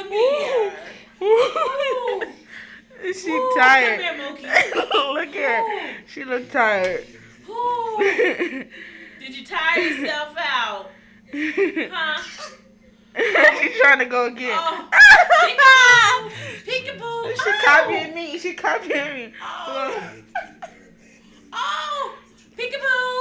Come here. Ooh. She Ooh, tired. Come here, Mookie. Look at her. She look tired. Ooh. Did you tire yourself out? Huh? She's trying to go again. Oh. Peekaboo. She copying me. She copying me. Oh. Oh. Peekaboo.